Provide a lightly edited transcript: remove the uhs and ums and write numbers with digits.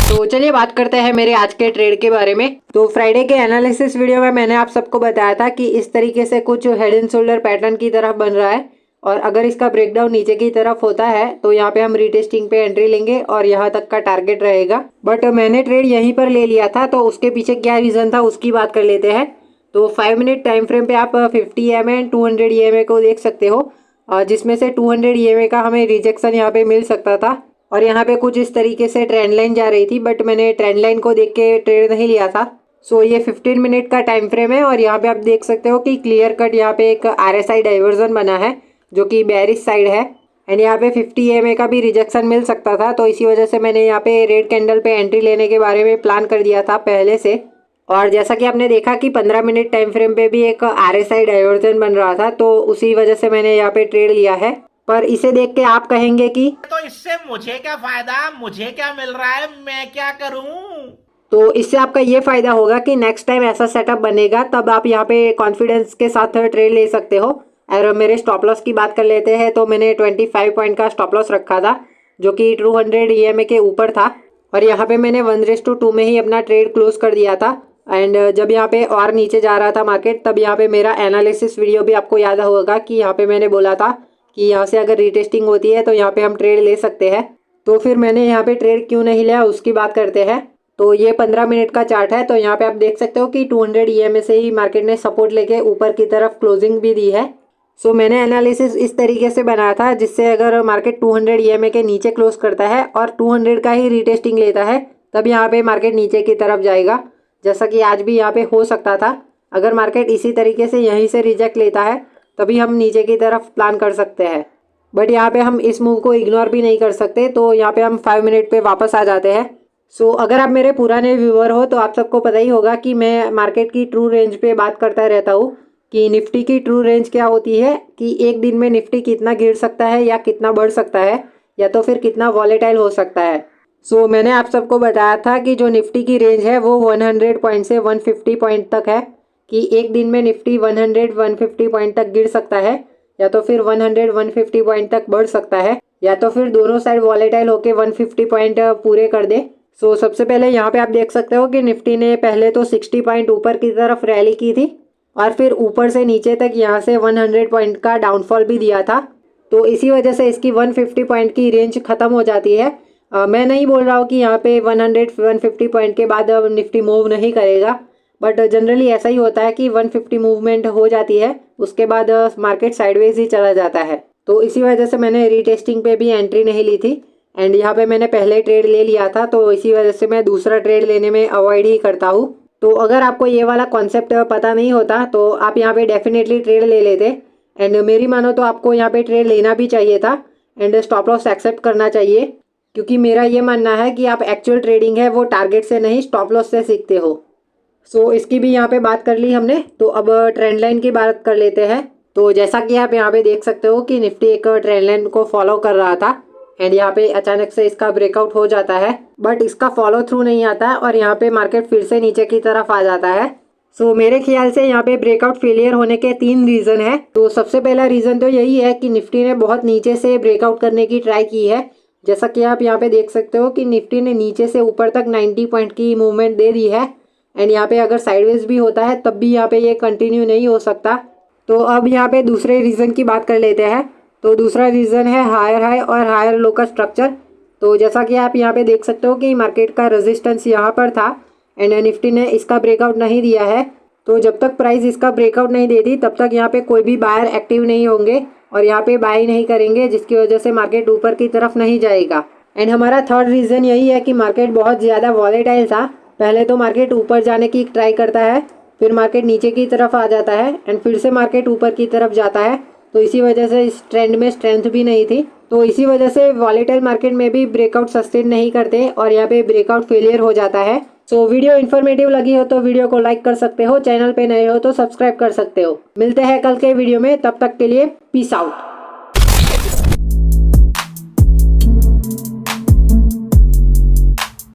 तो चलिए बात करते हैं मेरे आज के ट्रेड के बारे में। तो फ्राइडे के एनालिसिस वीडियो में मैंने आप सबको बताया था कि इस तरीके से कुछ हेड एंड शोल्डर पैटर्न की तरफ बन रहा है और अगर इसका ब्रेकडाउन नीचे की तरफ होता है तो यहाँ पे हम रीटेस्टिंग पे एंट्री लेंगे और यहाँ तक का टारगेट रहेगा। बट मैंने ट्रेड यहीं पर ले लिया था, तो उसके पीछे क्या रीजन था उसकी बात कर लेते हैं। तो 5 मिनट टाइम फ्रेम पे आप 50 EMA एंड 200 EMA को देख सकते हो, जिसमें से 200 EMA का हमें रिजेक्शन यहाँ पे मिल सकता था और यहाँ पे कुछ इस तरीके से ट्रेंड लाइन जा रही थी, बट मैंने ट्रेंड लाइन को देख के ट्रेड नहीं लिया था। सो ये 15 मिनट का टाइम फ्रेम है और यहाँ पे आप देख सकते हो कि क्लियर कट यहाँ पे एक RSI डाइवर्जन बना है जो कि बेयरिश साइड है एंड यहाँ पे 50 EMA का भी रिजेक्शन मिल सकता था। तो इसी वजह से मैंने यहाँ पे रेड कैंडल पे एंट्री लेने के बारे में प्लान कर दिया था पहले से। और जैसा कि आपने देखा कि 15 मिनट टाइम फ्रेम पे भी एक RSI डाइवर्जन बन रहा था, तो उसी वजह से मैंने यहाँ पे ट्रेड लिया है। पर इसे देख के आप कहेंगे कि तो इससे मुझे क्या फायदा, मुझे क्या मिल रहा है, मैं क्या करूं? तो इससे आपका ये फायदा होगा कि नेक्स्ट टाइम ऐसा सेटअप बनेगा तब आप यहाँ पे कॉन्फिडेंस के साथ ट्रेड ले सकते हो। और मेरे स्टॉप लॉस की बात कर लेते हैं तो मैंने 25 पॉइंट का स्टॉप लॉस रखा था जो कि 200 EMA के ऊपर था और यहाँ पे मैंने 1:2 में ही अपना ट्रेड क्लोज कर दिया था। एंड जब यहाँ पे और नीचे जा रहा था मार्केट, तब यहाँ पे मेरा एनालिसिस वीडियो भी आपको याद होगा कि यहाँ पे मैंने बोला था कि यहाँ से अगर रीटेस्टिंग होती है तो यहाँ पे हम ट्रेड ले सकते हैं। तो फिर मैंने यहाँ पे ट्रेड क्यों नहीं लिया उसकी बात करते हैं। तो ये 15 मिनट का चार्ट है, तो यहाँ पे आप देख सकते हो कि 200 EMA से ही मार्केट ने सपोर्ट लेके ऊपर की तरफ क्लोजिंग भी दी है। सो मैंने एनालिसिस इस तरीके से बनाया था जिससे अगर मार्केट 200 EMA के नीचे क्लोज करता है और 200 का ही रीटेस्टिंग लेता है तब यहाँ पे मार्केट नीचे की तरफ जाएगा, जैसा कि आज भी यहाँ पे हो सकता था। अगर मार्केट इसी तरीके से यहीं से रिजेक्ट लेता है तभी हम नीचे की तरफ प्लान कर सकते हैं, बट यहाँ पे हम इस मूव को इग्नोर भी नहीं कर सकते। तो यहाँ पे हम 5 मिनट पे वापस आ जाते हैं। सो अगर आप मेरे पुराने व्यूअर हो तो आप सबको पता ही होगा कि मैं मार्केट की ट्रू रेंज पे बात करता रहता हूँ कि निफ्टी की ट्रू रेंज क्या होती है, कि एक दिन में निफ्टी कितना गिर सकता है या कितना बढ़ सकता है या तो फिर कितना वॉलेटाइल हो सकता है। सो मैंने आप सबको बताया था कि जो निफ्टी की रेंज है वो 100 पॉइंट से 150 पॉइंट तक है, कि एक दिन में निफ्टी 100-150 पॉइंट तक गिर सकता है या तो फिर 100-150 पॉइंट तक बढ़ सकता है या तो फिर दोनों साइड वॉलेटाइल होके 150 पॉइंट पूरे कर दे। सो सबसे पहले यहाँ पे आप देख सकते हो कि निफ्टी ने पहले तो 60 पॉइंट ऊपर की तरफ रैली की थी और फिर ऊपर से नीचे तक यहाँ से 100 पॉइंट का डाउनफॉल भी दिया था। तो इसी वजह से इसकी 150 पॉइंट की रेंज ख़त्म हो जाती है। मैं नहीं बोल रहा हूँ कि यहाँ पे 100-150 पॉइंट के बाद निफ्टी मूव नहीं करेगा, बट जनरली ऐसा ही होता है कि 150 मूवमेंट हो जाती है उसके बाद मार्केट साइडवेज ही चला जाता है। तो इसी वजह से मैंने रीटेस्टिंग पे भी एंट्री नहीं ली थी एंड यहाँ पे मैंने पहले ट्रेड ले लिया था, तो इसी वजह से मैं दूसरा ट्रेड लेने में अवॉइड ही करता हूँ। तो अगर आपको ये वाला कॉन्सेप्ट पता नहीं होता तो आप यहाँ पे डेफिनेटली ट्रेड ले लेते एंड मेरी मानो तो आपको यहाँ पे ट्रेड लेना भी चाहिए था एंड स्टॉप लॉस एक्सेप्ट करना चाहिए, क्योंकि मेरा ये मानना है कि आप एक्चुअल ट्रेडिंग है वो टारगेट से नहीं स्टॉप लॉस से सीखते हो। सो इसकी भी यहाँ पे बात कर ली हमने, तो अब ट्रेंड लाइन की बात कर लेते हैं। तो जैसा कि आप यहाँ पे देख सकते हो कि निफ्टी एक ट्रेंड लाइन को फॉलो कर रहा था एंड यहाँ पे अचानक से इसका ब्रेकआउट हो जाता है, बट इसका फॉलो थ्रू नहीं आता है और यहाँ पे मार्केट फिर से नीचे की तरफ आ जाता है। सो मेरे ख्याल से यहाँ पे ब्रेकआउट फेलियर होने के 3 रीज़न है। तो सबसे पहला रीज़न तो यही है कि निफ्टी ने बहुत नीचे से ब्रेकआउट करने की ट्राई की है, जैसा कि आप यहाँ पे देख सकते हो कि निफ्टी ने नीचे से ऊपर तक 90 पॉइंट की मूवमेंट दे दी है एंड यहाँ पे अगर साइडवेज भी होता है तब भी यहाँ पे ये कंटिन्यू नहीं हो सकता। तो अब यहाँ पे दूसरे रीज़न की बात कर लेते हैं। तो दूसरा रीज़न है हायर हाई और हायर लो का स्ट्रक्चर। तो जैसा कि आप यहाँ पे देख सकते हो कि मार्केट का रेजिस्टेंस यहाँ पर था एंड निफ्टी ने इसका ब्रेकआउट नहीं दिया है। तो जब तक प्राइस इसका ब्रेकआउट नहीं देती तब तक यहाँ पे कोई भी बायर एक्टिव नहीं होंगे और यहाँ पे बाय नहीं करेंगे, जिसकी वजह से मार्केट ऊपर की तरफ नहीं जाएगा। एंड हमारा थर्ड रीज़न यही है कि मार्केट बहुत ज़्यादा वॉलेटाइल था। पहले तो मार्केट ऊपर जाने की ट्राई करता है, फिर मार्केट नीचे की तरफ आ जाता है एंड फिर से मार्केट ऊपर की तरफ जाता है। तो इसी वजह से इस ट्रेंड में स्ट्रेंथ भी नहीं थी, तो इसी वजह से वॉलेटाइल मार्केट में भी ब्रेकआउट सस्टेन नहीं करते और यहाँ पे ब्रेकआउट फेलियर हो जाता है। सो वीडियो इन्फॉर्मेटिव लगी हो तो वीडियो को लाइक कर सकते हो, चैनल पे नए हो तो सब्सक्राइब कर सकते हो। मिलते हैं कल के वीडियो में, तब तक के लिए पीस आउट।